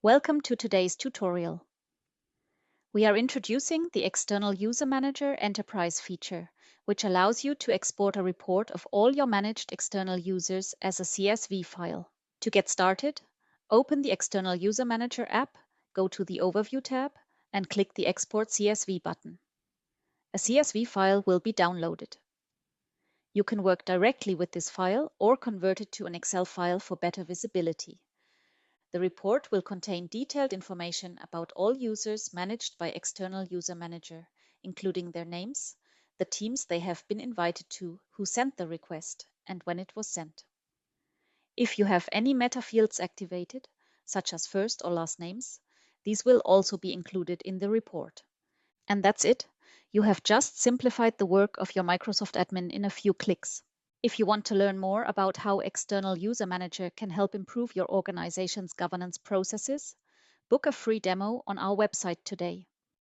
Welcome to today's tutorial. We are introducing the External User Manager Enterprise feature, which allows you to export a report of all your managed external users as a CSV file. To get started, open the External User Manager app, go to the Overview tab, and click the Export CSV button. A CSV file will be downloaded. You can work directly with this file or convert it to an Excel file for better visibility. The report will contain detailed information about all users managed by External User Manager, including their names, the teams they have been invited to, who sent the request, and when it was sent. If you have any meta fields activated, such as first or last names, these will also be included in the report. And that's it. You have just simplified the work of your Microsoft admin in a few clicks. If you want to learn more about how External User Manager can help improve your organization's governance processes, book a free demo on our website today.